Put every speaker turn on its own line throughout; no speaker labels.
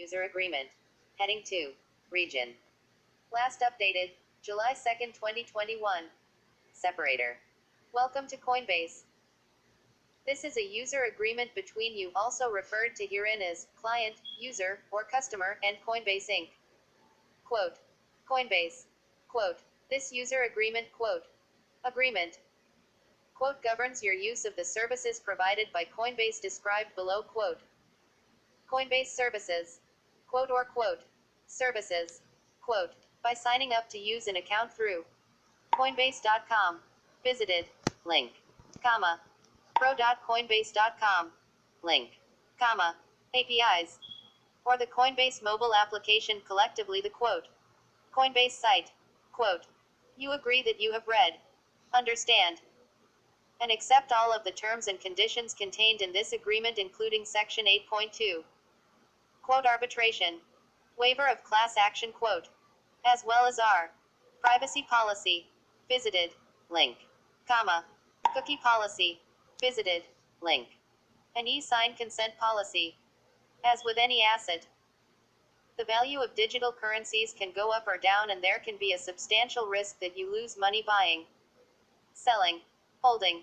User Agreement. Heading 2. Region. Last updated, July 2nd, 2021. Separator. Welcome to Coinbase. This is a user agreement between you, also referred to herein as client, user, or customer, and Coinbase Inc. Quote. Coinbase. Quote. This user agreement, quote, agreement, quote, governs your use of the services provided by Coinbase described below, quote. Coinbase services, quote, or quote, services, quote, by signing up to use an account through Coinbase.com, visited, link, comma, pro.coinbase.com, link, comma, APIs, or the Coinbase mobile application, collectively the quote, Coinbase site, quote, you agree that you have read, understand, and accept all of the terms and conditions contained in this agreement, including Section 8.2, quote, arbitration, waiver of class action, quote, as well as our privacy policy, visited, link, comma, cookie policy, visited, link, and e-sign consent policy. As with any asset, the value of digital currencies can go up or down, and there can be a substantial risk that you lose money buying, selling, holding,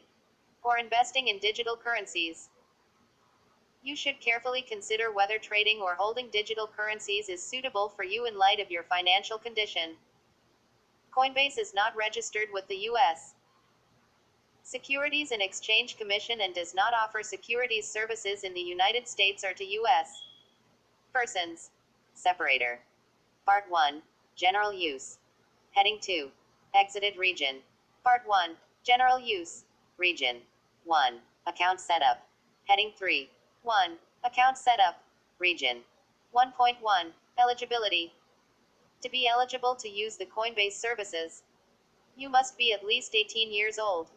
or investing in digital currencies. You should carefully consider whether trading or holding digital currencies is suitable for you in light of your financial condition. Coinbase is not registered with the U.S. Securities and Exchange Commission and does not offer securities services in the United States or to U.S. persons. Separator. Part 1. General Use. Heading 2. Exited Region. Part 1. General Use. Region. 1. Account Setup. Heading 3. 1. Account Setup. Region. 1.1. Eligibility. To be eligible to use the Coinbase services, you must be at least 18 years old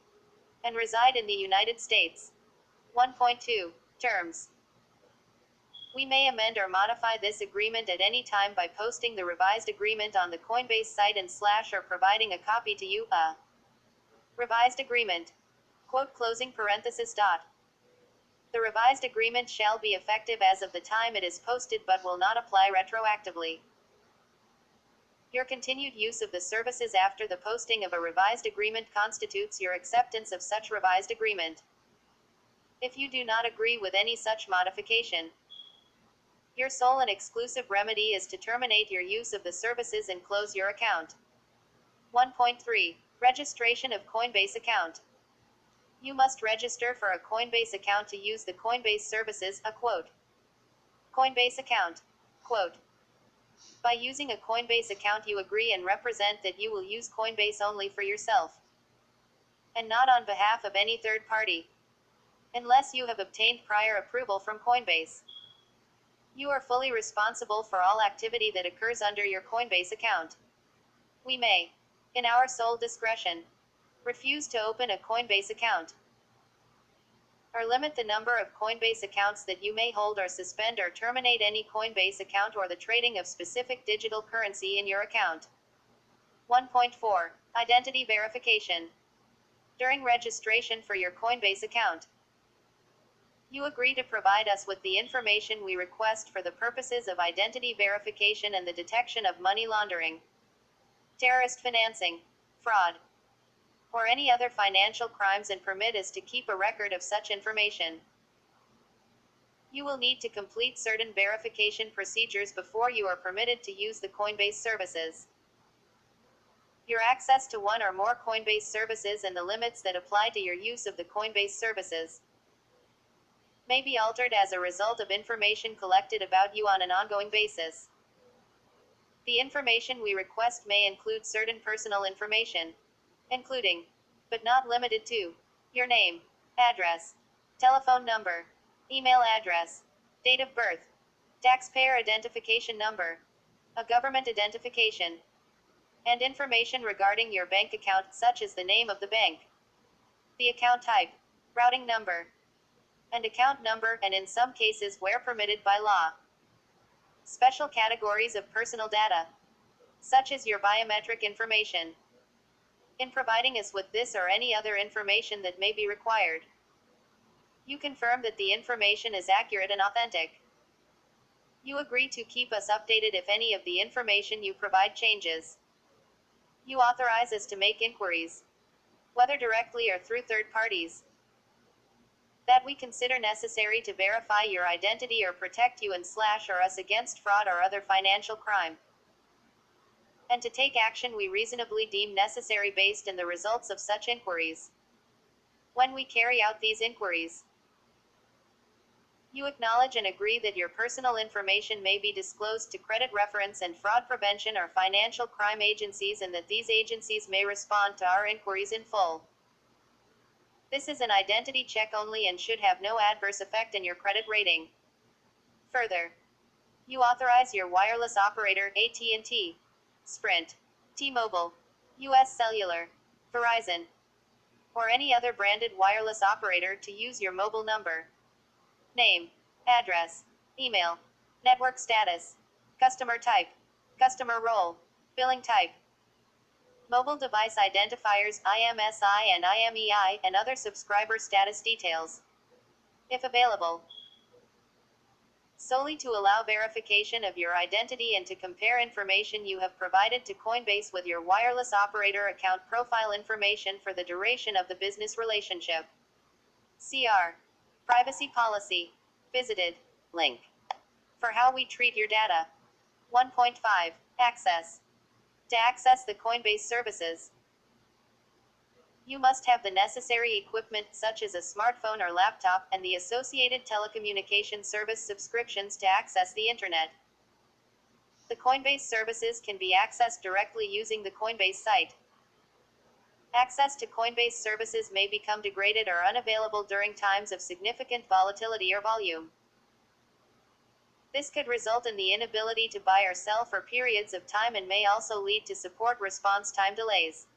and reside in the United States. 1.2. Terms. We may amend or modify this agreement at any time by posting the revised agreement on the Coinbase site and / or providing a copy to you. A revised agreement. Quote, closing parenthesis dot. The revised agreement shall be effective as of the time it is posted but will not apply retroactively. Your continued use of the services after the posting of a revised agreement constitutes your acceptance of such revised agreement. If you do not agree with any such modification, your sole and exclusive remedy is to terminate your use of the services and close your account. 1.3. Registration of Coinbase account. You must register for a Coinbase account to use the Coinbase services, a quote, Coinbase account, quote. By using a Coinbase account, you agree and represent that you will use Coinbase only for yourself and not on behalf of any third party, unless you have obtained prior approval from Coinbase. You are fully responsible for all activity that occurs under your Coinbase account. We may, in our sole discretion, refuse to open a Coinbase account, or limit the number of Coinbase accounts that you may hold, or suspend or terminate any Coinbase account or the trading of specific digital currency in your account. 1.4. Identity verification. During registration for your Coinbase account, you agree to provide us with the information we request for the purposes of identity verification and the detection of money laundering, terrorist financing, fraud, or any other financial crimes, and permit us to keep a record of such information. You will need to complete certain verification procedures before you are permitted to use the Coinbase services. Your access to one or more Coinbase services and the limits that apply to your use of the Coinbase services may be altered as a result of information collected about you on an ongoing basis. The information we request may include certain personal information, including, but not limited to, your name, address, telephone number, email address, date of birth, taxpayer identification number, a government identification, and information regarding your bank account, such as the name of the bank, the account type, routing number, and account number, and in some cases, where permitted by law, special categories of personal data, such as your biometric information. In providing us with this or any other information that may be required, you confirm that the information is accurate and authentic. You agree to keep us updated if any of the information you provide changes. You authorize us to make inquiries, whether directly or through third parties, that we consider necessary to verify your identity or protect you and/or us against fraud or other financial crime, and to take action we reasonably deem necessary based on the results of such inquiries. When we carry out these inquiries, you acknowledge and agree that your personal information may be disclosed to credit reference and fraud prevention or financial crime agencies, and that these agencies may respond to our inquiries in full. This is an identity check only and should have no adverse effect on your credit rating. Further, you authorize your wireless operator, AT&T, Sprint, T-Mobile, US Cellular, Verizon, or any other branded wireless operator to use your mobile number, name, address, email, network status, customer type, customer role, billing type, mobile device identifiers, IMSI and IMEI, and other subscriber status details, if available, solely to allow verification of your identity and to compare information you have provided to Coinbase with your wireless operator account profile information for the duration of the business relationship. CR. Privacy policy. Visited. Link. For how we treat your data. 1.5. Access. To access the Coinbase services, you must have the necessary equipment, such as a smartphone or laptop, and the associated telecommunication service subscriptions to access the internet. The Coinbase services can be accessed directly using the Coinbase site. Access to Coinbase services may become degraded or unavailable during times of significant volatility or volume. This could result in the inability to buy or sell for periods of time and may also lead to support response time delays.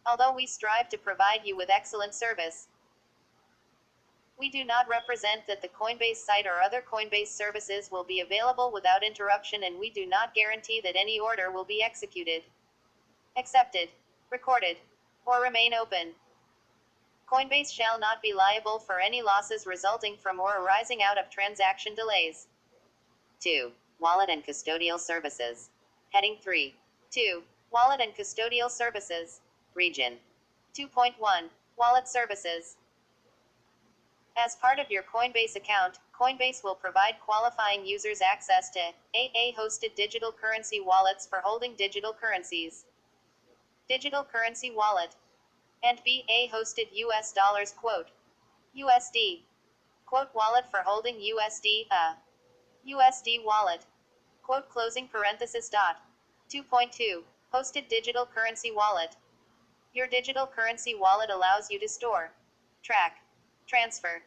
Although we strive to provide you with excellent service, we do not represent that the Coinbase site or other Coinbase services will be available without interruption, and we do not guarantee that any order will be executed, accepted, recorded, or remain open. Coinbase shall not be liable for any losses resulting from or arising out of transaction delays. 2. Wallet and custodial services. Heading 3. 2. Wallet and custodial services. Region. 2.1. Wallet services. As part of your Coinbase account, Coinbase will provide qualifying users access to AA-hosted digital currency wallets for holding digital currencies, digital currency wallet, and BA-hosted US dollars USD wallet for holding USD, USD wallet, closing parenthesis dot. 2.2. Hosted digital currency wallet. Your digital currency wallet allows you to store, track, transfer,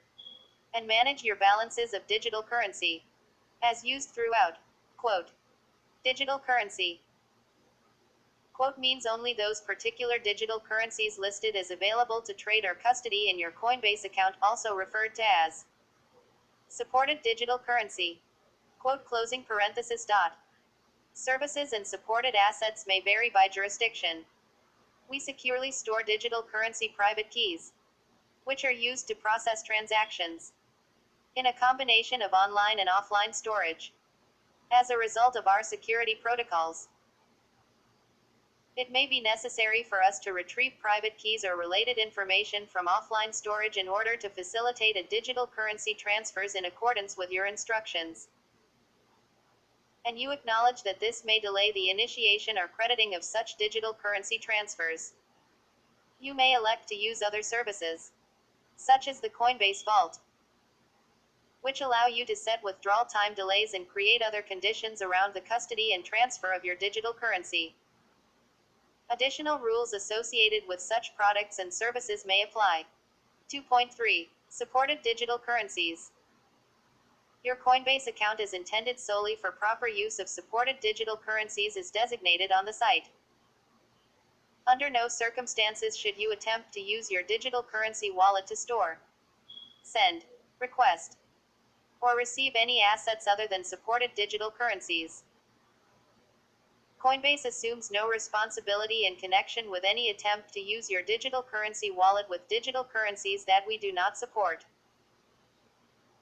and manage your balances of digital currency, as used throughout, digital currency. Means only those particular digital currencies listed as available to trade or custody in your Coinbase account, also referred to as supported digital currency, closing parenthesis dot. Services and supported assets may vary by jurisdiction. We securely store digital currency private keys, which are used to process transactions, in a combination of online and offline storage. As a result of our security protocols, it may be necessary for us to retrieve private keys or related information from offline storage in order to facilitate a digital currency transfers in accordance with your instructions. And you acknowledge that this may delay the initiation or crediting of such digital currency transfers. You may elect to use other services, such as the Coinbase Vault, which allow you to set withdrawal time delays and create other conditions around the custody and transfer of your digital currency. Additional rules associated with such products and services may apply. 2.3. Supported digital currencies. Your Coinbase account is intended solely for proper use of supported digital currencies as designated on the site. Under no circumstances should you attempt to use your digital currency wallet to store, send, request, or receive any assets other than supported digital currencies. Coinbase assumes no responsibility in connection with any attempt to use your digital currency wallet with digital currencies that we do not support.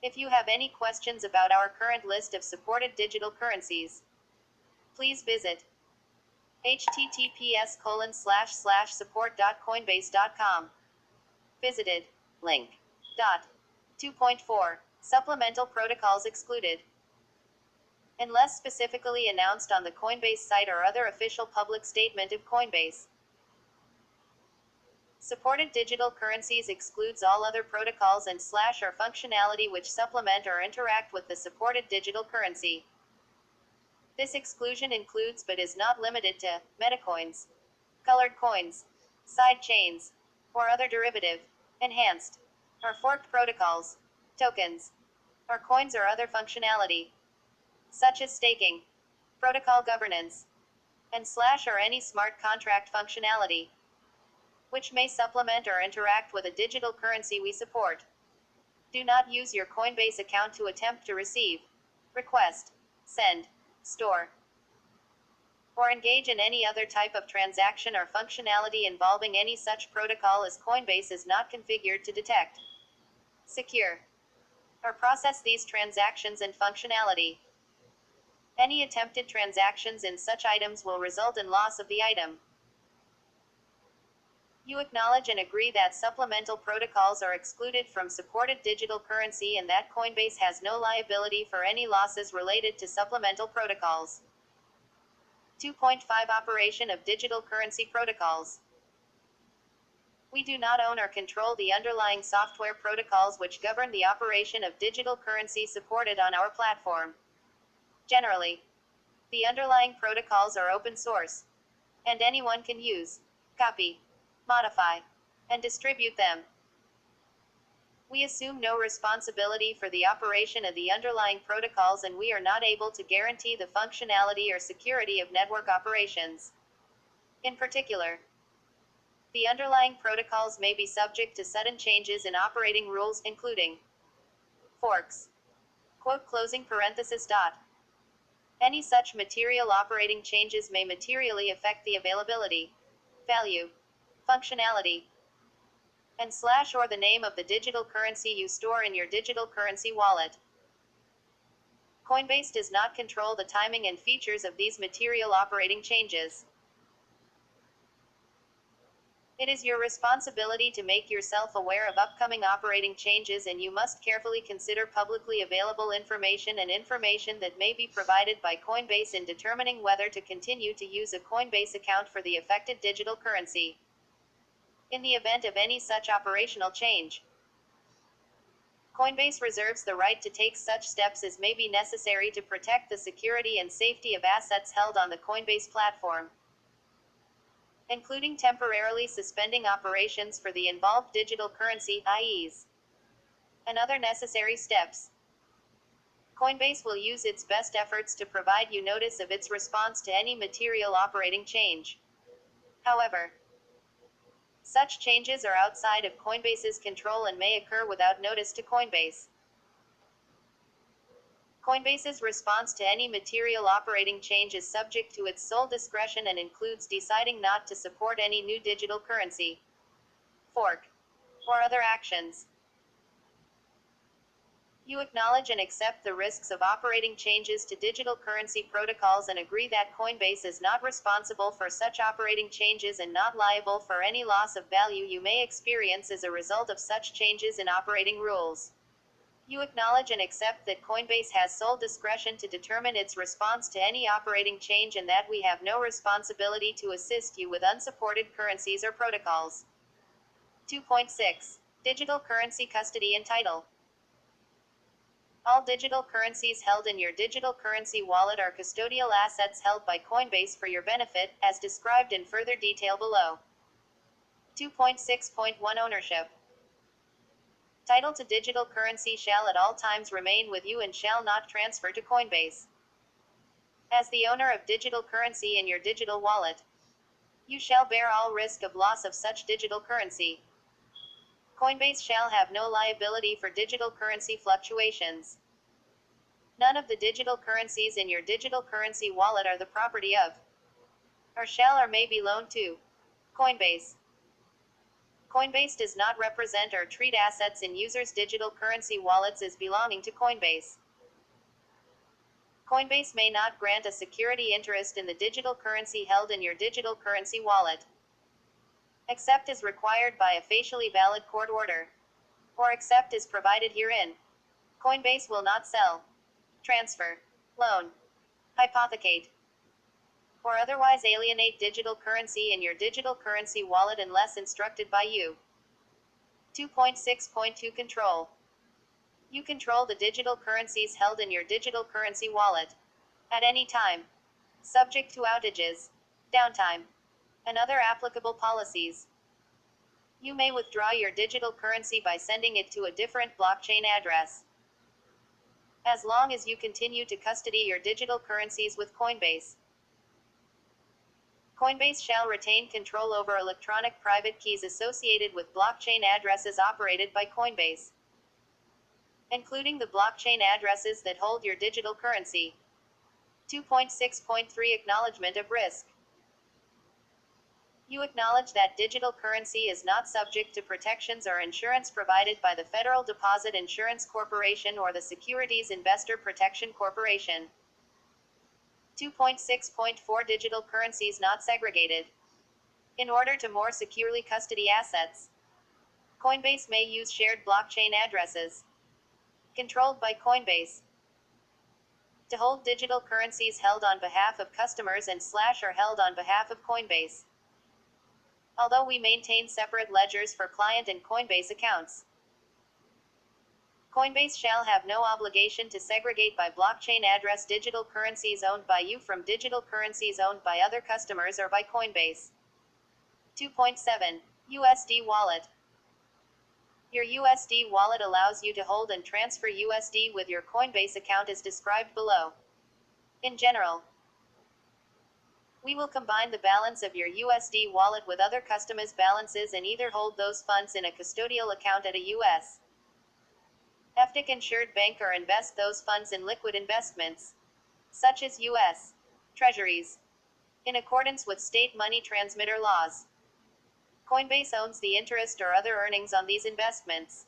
If you have any questions about our current list of supported digital currencies, please visit https://support.coinbase.com. Visited. Link. 2.4. Supplemental protocols excluded. Unless specifically announced on the Coinbase site or other official public statement of Coinbase. Supported digital currencies excludes all other protocols and / or functionality which supplement or interact with the supported digital currency. This exclusion includes but is not limited to metacoins, colored coins, side chains, or other derivative, enhanced, or forked protocols, tokens, or coins or other functionality, such as staking, protocol governance, and / or any smart contract functionality, which may supplement or interact with a digital currency we support. Do not use your Coinbase account to attempt to receive, request, send, store, or engage in any other type of transaction or functionality involving any such protocol as Coinbase is not configured to detect, secure, or process these transactions and functionality. Any attempted transactions in such items will result in loss of the item. You acknowledge and agree that supplemental protocols are excluded from supported digital currency and that Coinbase has no liability for any losses related to supplemental protocols. 2.5 Operation of digital currency protocols. We do not own or control the underlying software protocols which govern the operation of digital currency supported on our platform. Generally, the underlying protocols are open source, and anyone can use, copy, modify, and distribute them. We assume no responsibility for the operation of the underlying protocols, and we are not able to guarantee the functionality or security of network operations. In particular, the underlying protocols may be subject to sudden changes in operating rules, including forks. Quote closing parenthesis dot. Any such material operating changes may materially affect the availability, value, functionality, and / or the name of the digital currency you store in your digital currency wallet. Coinbase does not control the timing and features of these material operating changes. It is your responsibility to make yourself aware of upcoming operating changes, and you must carefully consider publicly available information and information that may be provided by Coinbase in determining whether to continue to use a Coinbase account for the affected digital currency. In the event of any such operational change, Coinbase reserves the right to take such steps as may be necessary to protect the security and safety of assets held on the Coinbase platform, including temporarily suspending operations for the involved digital currency, i.e., and other necessary steps. Coinbase will use its best efforts to provide you notice of its response to any material operating change. However, such changes are outside of Coinbase's control and may occur without notice to Coinbase. Coinbase's response to any material operating change is subject to its sole discretion and includes deciding not to support any new digital currency, fork, or other actions. You acknowledge and accept the risks of operating changes to digital currency protocols and agree that Coinbase is not responsible for such operating changes and not liable for any loss of value you may experience as a result of such changes in operating rules. You acknowledge and accept that Coinbase has sole discretion to determine its response to any operating change and that we have no responsibility to assist you with unsupported currencies or protocols. 2.6. Digital currency custody and title. All digital currencies held in your digital currency wallet are custodial assets held by Coinbase for your benefit, as described in further detail below. 2.6.1 Ownership. Title to digital currency shall at all times remain with you and shall not transfer to Coinbase. As the owner of digital currency in your digital wallet, you shall bear all risk of loss of such digital currency. Coinbase shall have no liability for digital currency fluctuations. None of the digital currencies in your digital currency wallet are the property of, or shall or may be loaned to, Coinbase. Coinbase does not represent or treat assets in users' digital currency wallets as belonging to Coinbase. Coinbase may not grant a security interest in the digital currency held in your digital currency wallet, except as required by a facially valid court order, or except as provided herein. Coinbase will not sell, transfer, loan, hypothecate, or otherwise alienate digital currency in your digital currency wallet unless instructed by you. 2.6.2 Control. You control the digital currencies held in your digital currency wallet at any time, subject to outages, downtime, and other applicable policies. You may withdraw your digital currency by sending it to a different blockchain address, as long as you continue to custody your digital currencies with Coinbase. Coinbase shall retain control over electronic private keys associated with blockchain addresses operated by Coinbase, including the blockchain addresses that hold your digital currency. 2.6.3 Acknowledgement of risk. You acknowledge that digital currency is not subject to protections or insurance provided by the Federal Deposit Insurance Corporation or the Securities Investor Protection Corporation. 2.6.4 Digital currencies not segregated. In order to more securely custody assets, Coinbase may use shared blockchain addresses, controlled by Coinbase, to hold digital currencies held on behalf of customers and or held on behalf of Coinbase. Although we maintain separate ledgers for client and Coinbase accounts, Coinbase shall have no obligation to segregate by blockchain address digital currencies owned by you from digital currencies owned by other customers or by Coinbase. 2.7 USD Wallet. Your USD wallet allows you to hold and transfer USD with your Coinbase account as described below. In general, we will combine the balance of your USD wallet with other customers' balances and either hold those funds in a custodial account at a U.S. FDIC-insured bank or invest those funds in liquid investments, such as U.S. Treasuries, in accordance with state money transmitter laws. Coinbase owns the interest or other earnings on these investments.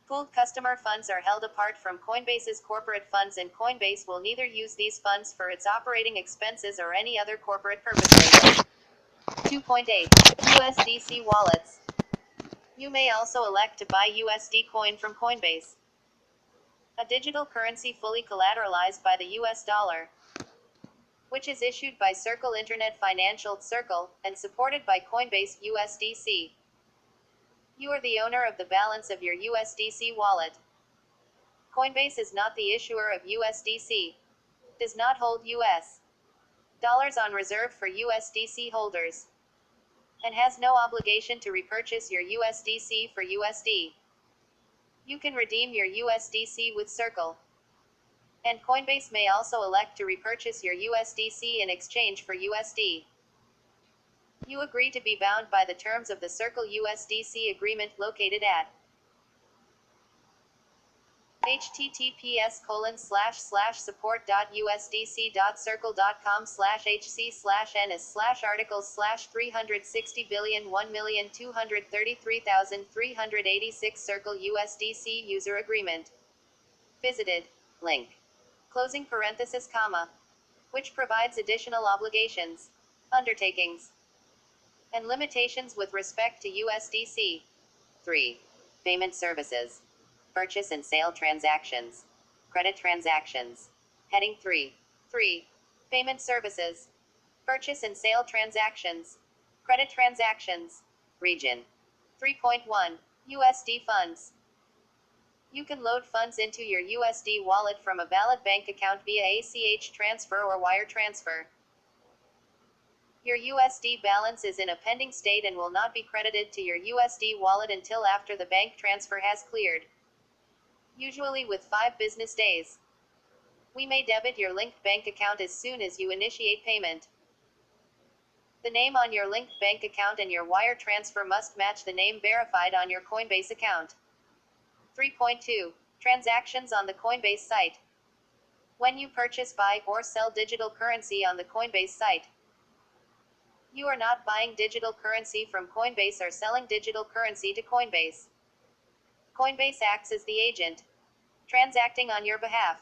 Pooled customer funds are held apart from Coinbase's corporate funds, and Coinbase will neither use these funds for its operating expenses or any other corporate purposes. 2.8 USDC Wallets. You may also elect to buy USD coin from Coinbase, a digital currency fully collateralized by the US dollar, which is issued by Circle Internet Financial Circle and supported by Coinbase USDC. You are the owner of the balance of your USDC wallet. Coinbase is not the issuer of USDC, does not hold US dollars on reserve for USDC holders, and has no obligation to repurchase your USDC for USD. You can redeem your USDC with Circle, and Coinbase may also elect to repurchase your USDC in exchange for USD. You agree to be bound by the terms of the Circle USDC agreement located at https://support.usdc.circle.com/hc/n/articles/360,1,233,386 Circle USDC user agreement. Visited. Link. Closing parenthesis, comma, which provides additional obligations, undertakings, and limitations with respect to USDC. 3. Payment services. Purchase and sale transactions. Credit transactions. Heading 3. 3. Payment services. Purchase and sale transactions. Credit transactions. Region. 3.1. USD funds. You can load funds into your USD wallet from a valid bank account via ACH transfer or wire transfer. Your USD balance is in a pending state and will not be credited to your USD wallet until after the bank transfer has cleared, usually with 5 business days. We may debit your linked bank account as soon as you initiate payment. The name on your linked bank account and your wire transfer must match the name verified on your Coinbase account. 3.2. Transactions on the Coinbase site. When you purchase, buy, or sell digital currency on the Coinbase site, You are not buying digital currency from Coinbase or selling digital currency to Coinbase. Coinbase acts as the agent, transacting on your behalf,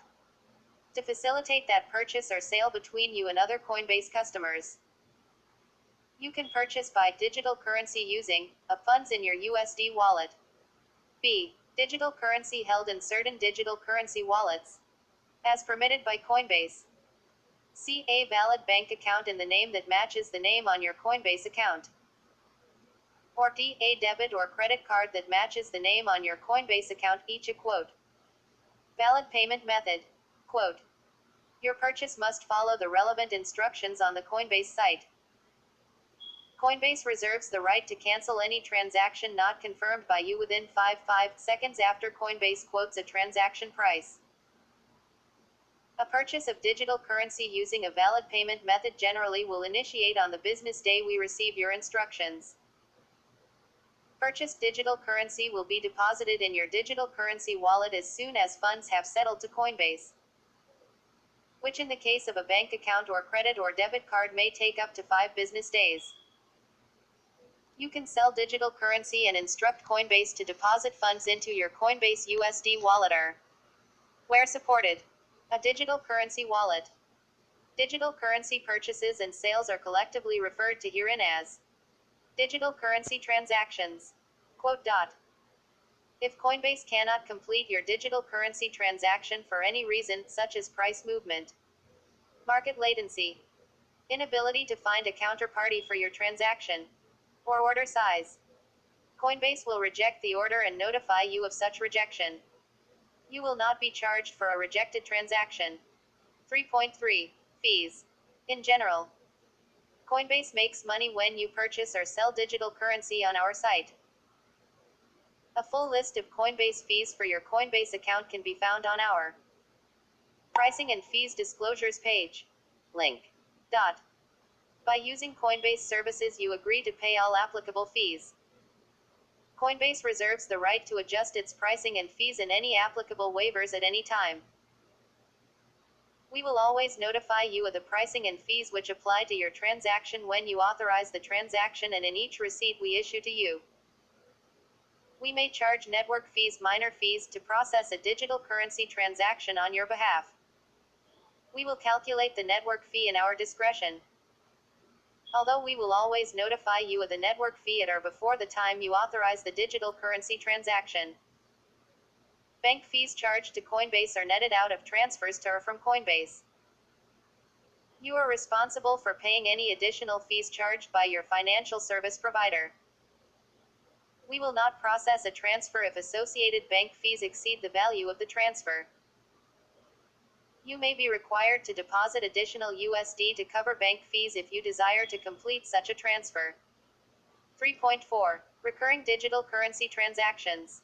to facilitate that purchase or sale between you and other Coinbase customers. You can purchase by digital currency using a funds in your USD wallet. B. Digital currency held in certain digital currency wallets, as permitted by Coinbase. C. A valid bank account in the name that matches the name on your Coinbase account. Or D. A debit or credit card that matches the name on your Coinbase account, each a quote. Valid payment method. Quote. Your purchase must follow the relevant instructions on the Coinbase site. Coinbase reserves the right to cancel any transaction not confirmed by you within 5 seconds after Coinbase quotes a transaction price. A purchase of digital currency using a valid payment method generally will initiate on the business day we receive your instructions. Purchased digital currency will be deposited in your digital currency wallet as soon as funds have settled to Coinbase, which in the case of a bank account or credit or debit card may take up to 5 business days. You can sell digital currency and instruct Coinbase to deposit funds into your Coinbase USD wallet or, where supported, a digital currency wallet. Digital currency purchases and sales are collectively referred to herein as digital currency transactions. Quote. If Coinbase cannot complete your digital currency transaction for any reason, such as price movement, market latency, inability to find a counterparty for your transaction, or order size, Coinbase will reject the order and notify you of such rejection. You will not be charged for a rejected transaction. 3.3. Fees. In general, Coinbase makes money when you purchase or sell digital currency on our site. A full list of Coinbase fees for your Coinbase account can be found on our Pricing and Fees Disclosures page. Link. By using Coinbase services, you agree to pay all applicable fees. Coinbase reserves the right to adjust its pricing and fees and any applicable waivers at any time. We will always notify you of the pricing and fees which apply to your transaction when you authorize the transaction and in each receipt we issue to you. We may charge network fees, minor fees, to process a digital currency transaction on your behalf. We will calculate the network fee in our discretion. Although we will always notify you of the network fee at or before the time you authorize the digital currency transaction. Bank fees charged to Coinbase are netted out of transfers to or from Coinbase. You are responsible for paying any additional fees charged by your financial service provider. We will not process a transfer if associated bank fees exceed the value of the transfer. You may be required to deposit additional USD to cover bank fees if you desire to complete such a transfer. 3.4. Recurring digital currency transactions.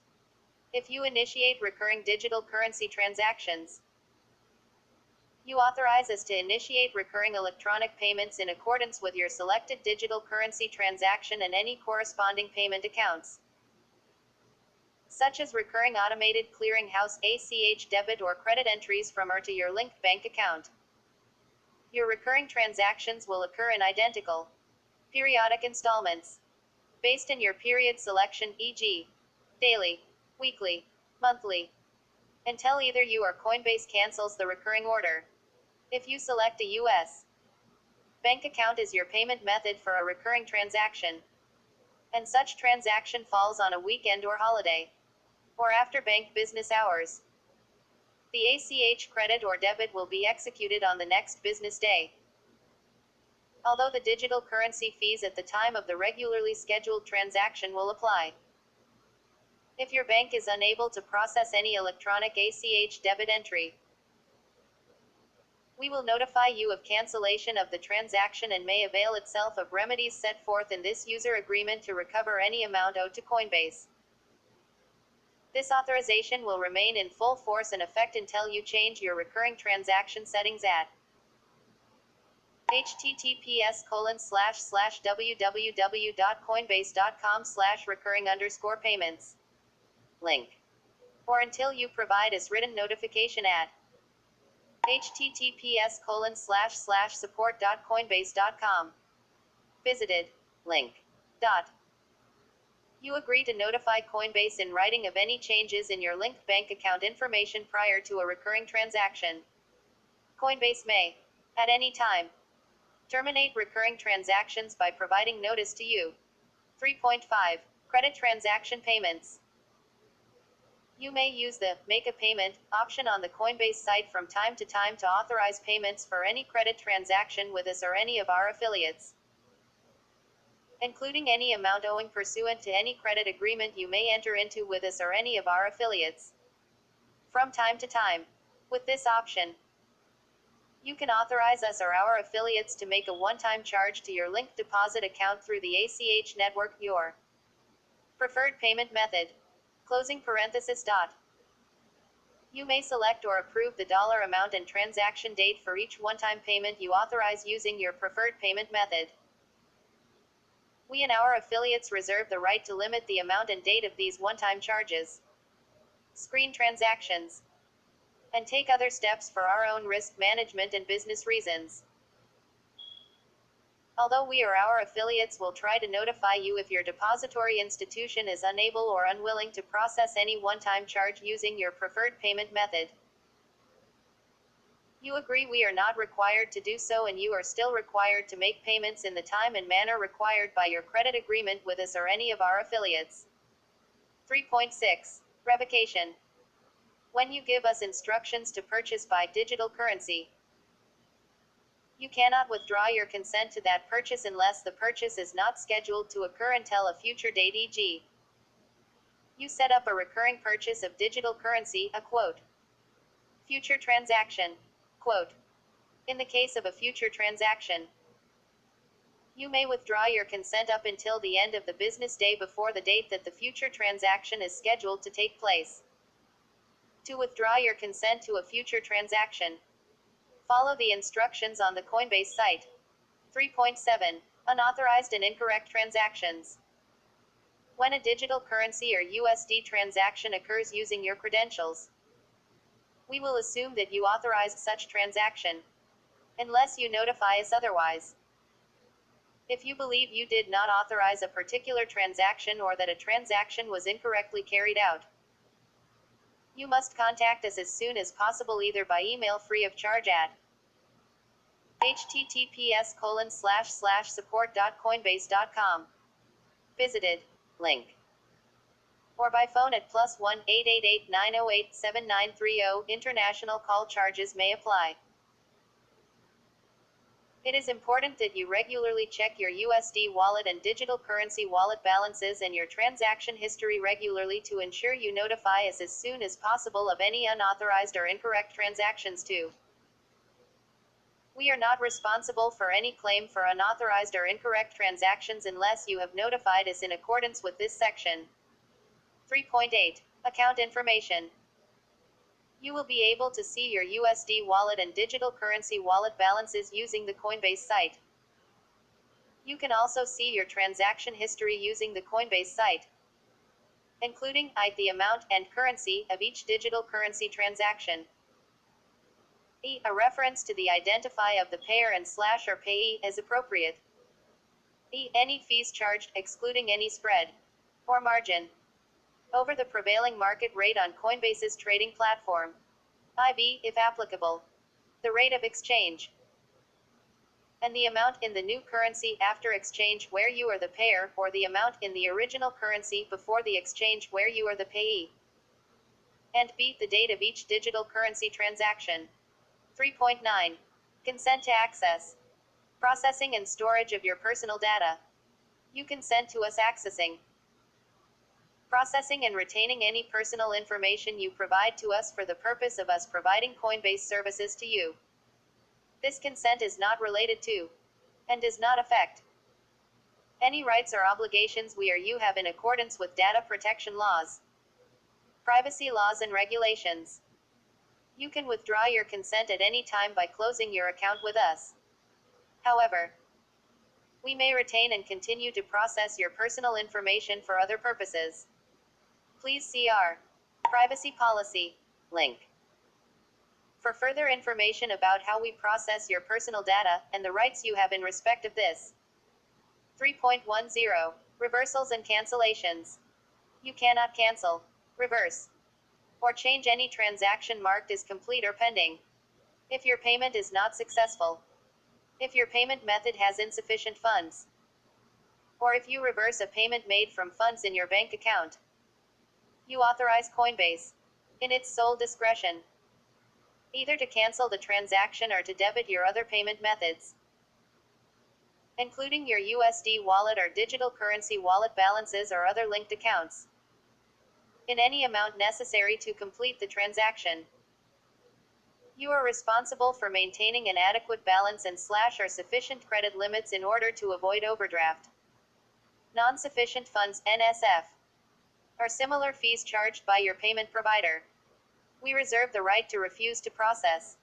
If you initiate recurring digital currency transactions, you authorize us to initiate recurring electronic payments in accordance with your selected digital currency transaction and any corresponding payment accounts, such as recurring automated clearinghouse ACH debit or credit entries from or to your linked bank account. Your recurring transactions will occur in identical, periodic installments, based on your period selection, e.g., daily, weekly, monthly, until either you or Coinbase cancels the recurring order. If you select a U.S. bank account as your payment method for a recurring transaction, and such transaction falls on a weekend or holiday, or after bank business hours, the ACH credit or debit will be executed on the next business day. Although the digital currency fees at the time of the regularly scheduled transaction will apply. If your bank is unable to process any electronic ACH debit entry, we will notify you of cancellation of the transaction and may avail itself of remedies set forth in this user agreement to recover any amount owed to Coinbase. This authorization will remain in full force and effect until you change your recurring transaction settings at https://www.coinbase.com/recurring_payments. Link. Or until you provide us written notification at https://support.coinbase.com. Visited. Link. Dot. You agree to notify Coinbase in writing of any changes in your linked bank account information prior to a recurring transaction. Coinbase may, at any time, terminate recurring transactions by providing notice to you. 3.5. Credit transaction payments. You may use the Make a Payment option on the Coinbase site from time to time to authorize payments for any credit transaction with us or any of our affiliates, including any amount owing pursuant to any credit agreement you may enter into with us or any of our affiliates. From time to time, with this option, you can authorize us or our affiliates to make a one-time charge to your linked deposit account through the ACH network, your preferred payment method. Closing parenthesis. You may select or approve the dollar amount and transaction date for each one-time payment you authorize using your preferred payment method. We and our affiliates reserve the right to limit the amount and date of these one-time charges, screen transactions, and take other steps for our own risk management and business reasons. Although we or our affiliates will try to notify you if your depository institution is unable or unwilling to process any one-time charge using your preferred payment method. You agree we are not required to do so, and you are still required to make payments in the time and manner required by your credit agreement with us or any of our affiliates. 3.6. Revocation. When you give us instructions to purchase by digital currency, you cannot withdraw your consent to that purchase unless the purchase is not scheduled to occur until a future date, e.g., you set up a recurring purchase of digital currency, a quote, future transaction, quote. In the case of a future transaction, you may withdraw your consent up until the end of the business day before the date that the future transaction is scheduled to take place. To withdraw your consent to a future transaction, follow the instructions on the Coinbase site. 3.7. Unauthorized and incorrect transactions. When a digital currency or USD transaction occurs using your credentials, we will assume that you authorized such transaction, unless you notify us otherwise. If you believe you did not authorize a particular transaction or that a transaction was incorrectly carried out, you must contact us as soon as possible, either by email free of charge at https://support.coinbase.com. Visited. Link. Or by phone at +1 888 908 7930. International call charges may apply. It is important that you regularly check your USD wallet and digital currency wallet balances and your transaction history regularly to ensure you notify us as soon as possible of any unauthorized or incorrect transactions too. We are not responsible for any claim for unauthorized or incorrect transactions unless you have notified us in accordance with this section. 3.8. Account information. You will be able to see your USD wallet and digital currency wallet balances using the Coinbase site. You can also see your transaction history using the Coinbase site, including the amount and currency of each digital currency transaction. A reference to the identifier of the payer and / or payee as appropriate. Any fees charged, excluding any spread or margin over the prevailing market rate on Coinbase's trading platform. If applicable, the rate of exchange, and the amount in the new currency after exchange where you are the payer, or the amount in the original currency before the exchange where you are the payee. And B, the date of each digital currency transaction. 3.9. Consent to access, processing and storage of your personal data. You consent to us accessing, processing and retaining any personal information you provide to us for the purpose of us providing Coinbase services to you. This consent is not related to, and does not affect, any rights or obligations we or you have in accordance with data protection laws, privacy laws and regulations. You can withdraw your consent at any time by closing your account with us. However, we may retain and continue to process your personal information for other purposes. Please see our privacy policy link for further information about how we process your personal data and the rights you have in respect of this. 3.10. Reversals and Cancellations. You cannot cancel, reverse, or change any transaction marked as complete or pending if your payment is not successful, if your payment method has insufficient funds, or if you reverse a payment made from funds in your bank account. You authorize Coinbase, in its sole discretion, either to cancel the transaction or to debit your other payment methods, including your USD wallet or digital currency wallet balances or other linked accounts, in any amount necessary to complete the transaction. You are responsible for maintaining an adequate balance and or sufficient credit limits in order to avoid overdraft, non-sufficient funds (NSF), or similar fees charged by your payment provider. We reserve the right to refuse to process,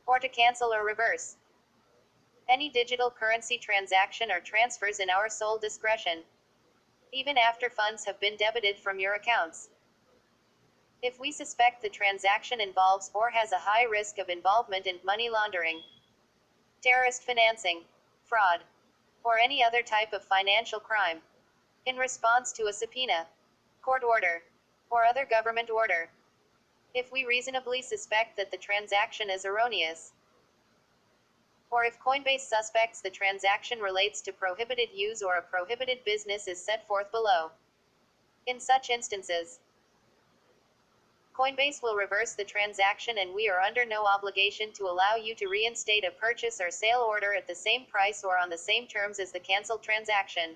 or to cancel or reverse, any digital currency transaction or transfers in our sole discretion, even after funds have been debited from your accounts. If we suspect the transaction involves or has a high risk of involvement in money laundering, terrorist financing, fraud, or any other type of financial crime, in response to a subpoena, court order, or other government order, if we reasonably suspect that the transaction is erroneous, or if Coinbase suspects the transaction relates to prohibited use or a prohibited business is set forth below. In such instances, Coinbase will reverse the transaction and we are under no obligation to allow you to reinstate a purchase or sale order at the same price or on the same terms as the canceled transaction.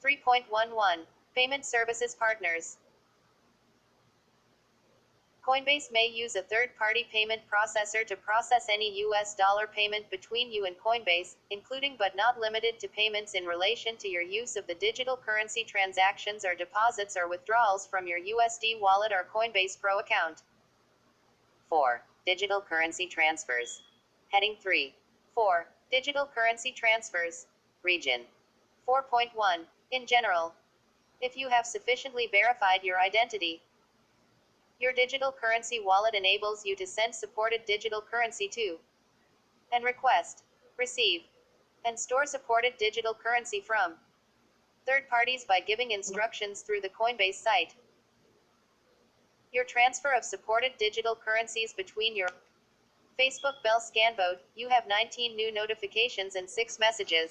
3.11. Payment Services Partners. Coinbase may use a third-party payment processor to process any US dollar payment between you and Coinbase, including but not limited to payments in relation to your use of the digital currency transactions or deposits or withdrawals from your USD wallet or Coinbase Pro account. 4. Digital currency transfers. Heading 3. 4. Digital currency transfers. Region. 4.1. In general, if you have sufficiently verified your identity, your digital currency wallet enables you to send supported digital currency to, and request, receive, and store supported digital currency from third parties by giving instructions through the Coinbase site. Your transfer of supported digital currencies between your Facebook Bell Scanboat, you have 19 new notifications and 6 messages.